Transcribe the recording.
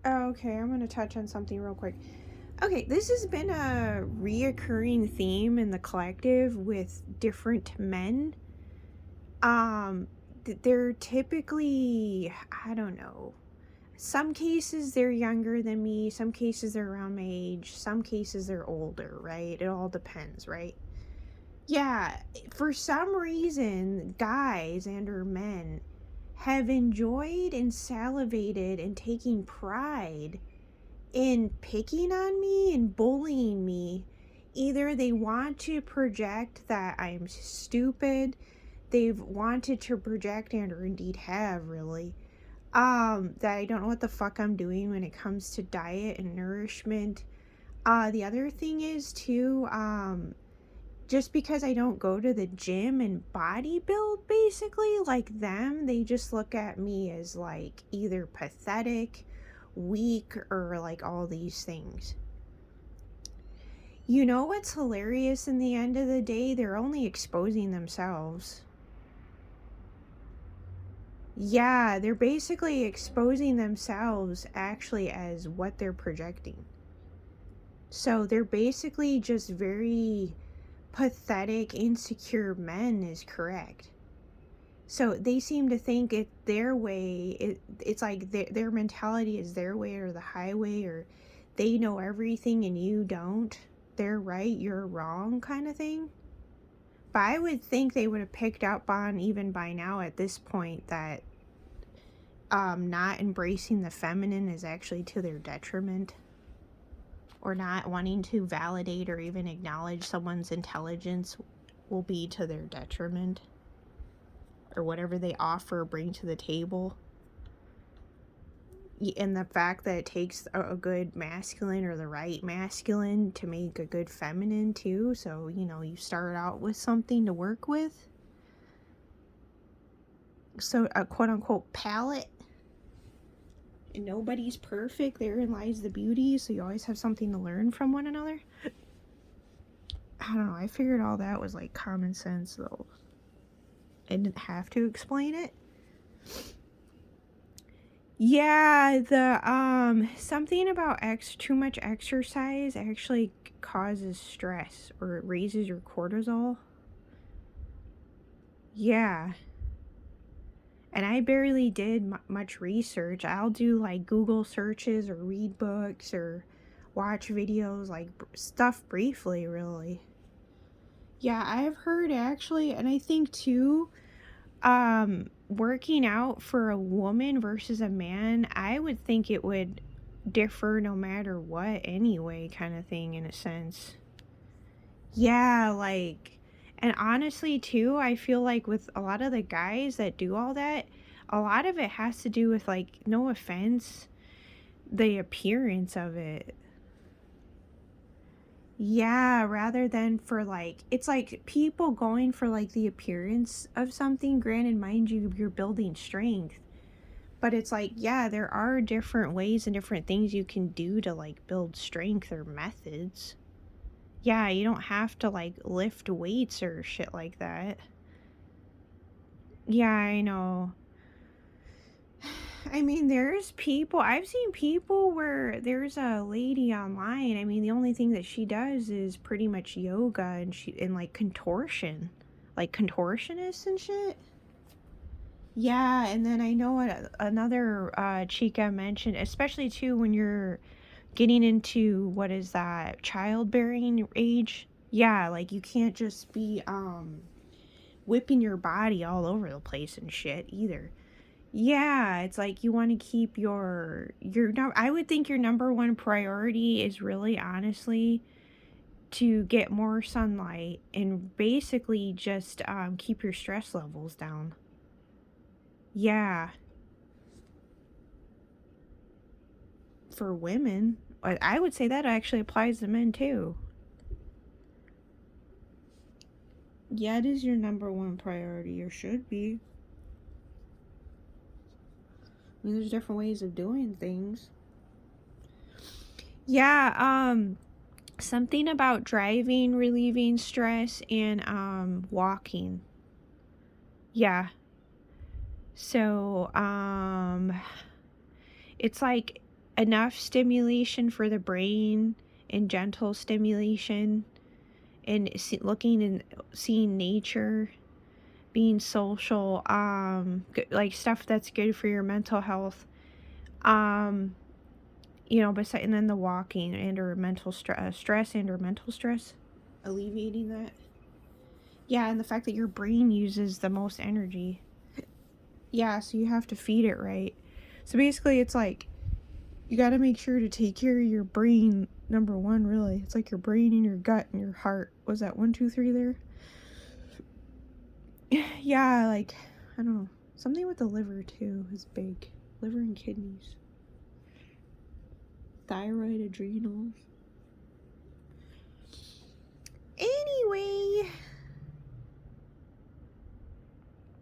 Oh, okay, I'm gonna touch on something real quick. Okay, this has been a reoccurring theme in the collective with different men. Um, they're typically, I don't know. Some cases they're younger than me, some cases they're around my age, some cases they're older, right? It all depends, right? Yeah, for some reason, guys and or men have enjoyed and salivated and taking pride in picking on me and bullying me. Either they want to project that I'm stupid, they've wanted to project and or indeed have really, that I don't know what the fuck I'm doing when it comes to diet and nourishment. The other thing is too, just because I don't go to the gym and bodybuild basically like them, they just look at me as like either pathetic, weak, or like all these things. You know what's hilarious in the end of the day? They're only exposing themselves. Yeah, they're basically exposing themselves actually as what they're projecting. So they're basically just very pathetic, insecure men, is correct. So they seem to think it their way. It's like their mentality is their way or the highway, or they know everything and you don't. They're right, you're wrong, kind of thing. But I would think they would have picked up on even by now at this point that not embracing the feminine is actually to their detriment, or not wanting to validate or even acknowledge someone's intelligence will be to their detriment, or whatever they offer or bring to the table. And the fact that it takes a good masculine or the right masculine to make a good feminine too. So, you start out with something to work with. So a quote unquote palette. And nobody's perfect. Therein lies the beauty. So you always have something to learn from one another. I don't know. I figured all that was like common sense though. I didn't have to explain it. Yeah, the something about too much exercise actually causes stress, or it raises your cortisol. Yeah. And I barely did much research. I'll do like Google searches or read books or watch videos, like stuff briefly, really. Yeah, I've heard actually, and I think too, working out for a woman versus a man, I would think it would differ no matter what anyway, kind of thing, in a sense. Yeah, like, and honestly too, I feel like with a lot of the guys that do all that, a lot of it has to do with, like, no offense, the appearance of it. Yeah, rather than for like, it's like people going for like the appearance of something. Granted, mind you, you're building strength, but it's like, yeah, there are different ways and different things you can do to like build strength or methods. Yeah, you don't have to like lift weights or shit like that. Yeah, I know. I mean, there's people, I've seen people where there's a lady online. I mean, the only thing that she does is pretty much yoga and like contortion, like contortionists and shit. Yeah, and then I know another chica mentioned, especially too when you're getting into what is that, childbearing age. Yeah, like you can't just be whipping your body all over the place and shit either. Yeah, it's like you want to keep your I would think your number one priority is really honestly to get more sunlight and basically just keep your stress levels down. Yeah, for women, I would say that actually applies to men too. Yeah, it is your number one priority, or should be. I mean, there's different ways of doing things. Yeah, something about driving, relieving stress, and walking. Yeah. So, it's like enough stimulation for the brain and gentle stimulation, and looking and seeing nature, being social, like stuff that's good for your mental health. Besides, and then the walking and or mental stress and or mental stress, alleviating that. Yeah, and the fact that your brain uses the most energy. Yeah, so you have to feed it right. So basically, it's like you got to make sure to take care of your brain. Number one, really, it's like your brain and your gut and your heart. Was that 1, 2, 3 there? Yeah, like I don't know, something with the liver too is big. Liver and kidneys, thyroid, adrenals. Anyway,